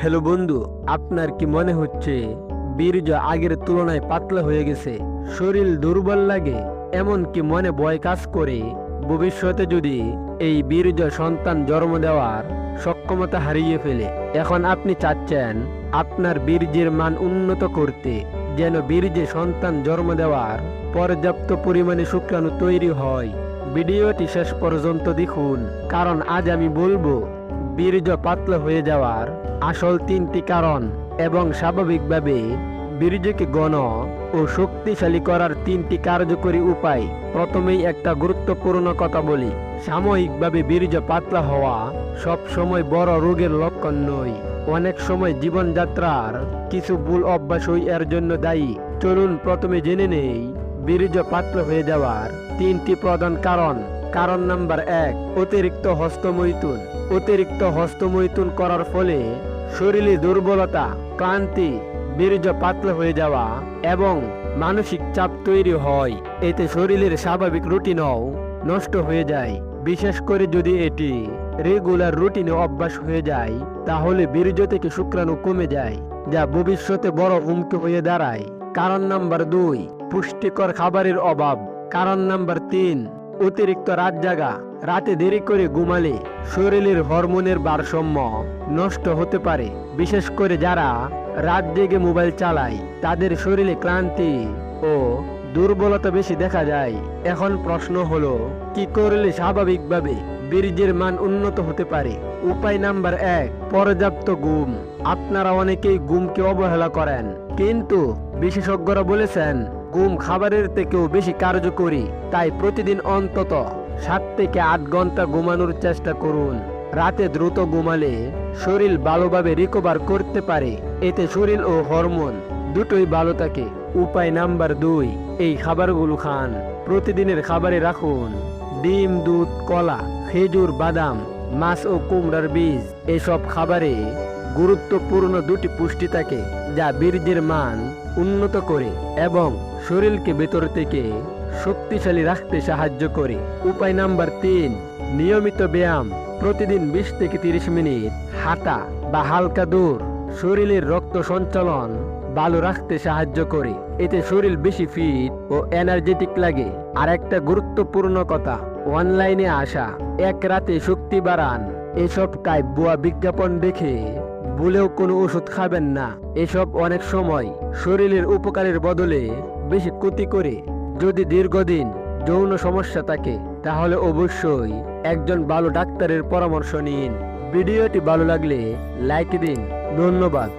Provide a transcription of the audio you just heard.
Hello বন্ধু, আপনার কি মনে হচ্ছে বীর্য আগের তুলনায় পাতলা হয়ে গেছে? শরীর দুর্বল লাগে, এমন কি মনে ভয় কাজ করে ভবিষ্যতে যদি এই বীর্য সন্তান জন্ম দেওয়ার সক্ষমতা হারিয়ে ফেলে? এখন আপনি চাচ্ছেন আপনার বীর্যের মান উন্নত করতে, যেন বীর্যে সন্তান জন্ম দেওয়ার পর্যাপ্ত পরিমাণে শুক্রাণু তৈরি হয়। ভিডিওটি শেষ পর্যন্ত দেখুন, কারণ আজ আমি বলবো বীর্য পাতলা হয়ে যাওয়ার আসল 3টি কারণ এবং স্বাভাবিকভাবে বীর্যকে ঘন ও শক্তিশালী করার 3টি কার্যকরী উপায়। প্রথমেই একটা গুরুত্বপূর্ণ কথা বলি, সাময়িকভাবে বীর্য পাতলা হওয়া সব সময় বড় রোগের লক্ষণ নয়। অনেক সময় জীবনযাত্রার কিছু ভুল অভ্যাসই এর জন্য দায়ী। চলুন প্রথমে জেনে নেই বীর্য পাতলা হয়ে যাওয়ার 3টি প্রধান কারণ। কারণ নাম্বার 1, অতিরিক্ত হস্তমৈথুন। অতিরিক্ত হস্তমৈথুন করার ফলে শরীরে দুর্বলতা, ক্লান্তি, বীর্য পাতলা হয়ে যাওয়া এবং মানসিক চাপ তৈরি হয়। এতে শরীরের স্বাভাবিক রুটিনও নষ্ট হয়ে যায়। বিশেষ করে যদি এটি রেগুলার রুটিনে অভ্যাস হয়ে যায়, তাহলে বীর্য থেকে শুক্রাণু কমে যায়, যা ভবিষ্যতে বড় হুমকি হয়ে দাঁড়ায়। কারণ নাম্বার 2, পুষ্টিকর খাবারের অভাব। কারণ নাম্বার 3, অতিরিক্ত রাত জাগা। রাতে দেরি করে ঘুমালে শরীরের হরমোনের ভারসাম্য নষ্ট হতে পারে। বিশেষ করে যারা রাত জেগে মোবাইল চালায়, তাদের শরীরে ক্লান্তি ও দুর্বলতা বেশি দেখা যায়। এখন প্রশ্ন হলো, কি করলে স্বাভাবিকভাবে বীর্যের মান উন্নত হতে পারে? উপায় নাম্বার 1, পর্যাপ্ত ঘুম। আপনারা অনেকেই ঘুমকে অবহেলা করেন, কিন্তু বিশেষজ্ঞরা বলেছেন ঘুম খাবারের থেকেও বেশি কার্যকরী। তাই প্রতিদিন অন্তত 7 থেকে 8 ঘন্টা ঘুমানোর চেষ্টা করুন। রাতে দ্রুত ঘুমালে শরীর ভালোভাবে রিকভার করতে পারে। এতে শরীর ও হরমোন দুটোই ভালো থাকে। উপায় নাম্বার 2, এই খাবারগুলো খান। প্রতিদিনের খাবারে রাখুন ডিম, দুধ, কলা, খেজুর, বাদাম, মাছ ও কুমড়ার বীজ। এসব খাবারে গুরুত্বপূর্ণ 2টি পুষ্টি থাকে, যা বীর্যের মান উন্নত করে এবং শরীরকে ভেতর থেকে শক্তিশালী রাখতে সাহায্য করে। উপায় নাম্বার 3, নিয়মিত ব্যায়াম। প্রতিদিন 20 থেকে 30 মিনিট হাঁটা বা হালকা দৌড় শরীরের রক্ত সঞ্চালন ভালো রাখতে সাহায্য করে। এতে শরীর বেশি ফিট ও এনার্জেটিক লাগে। আর একটা গুরুত্বপূর্ণ কথা, অনলাইনে আসা এক রাতে শক্তি বাড়ান এসব ভুয়া বিজ্ঞাপন দেখে ভুলেও কোনো ওষুধ খাবেন না। এসব অনেক সময় শরীরের উপকারের বদলে বেশি ক্ষতি করে। যদি দীর্ঘদিন যৌন সমস্যা থাকে, তাহলে অবশ্যই একজন ভালো ডাক্তারের পরামর্শ নিন। ভিডিওটি ভালো লাগলে লাইক দিন। ধন্যবাদ।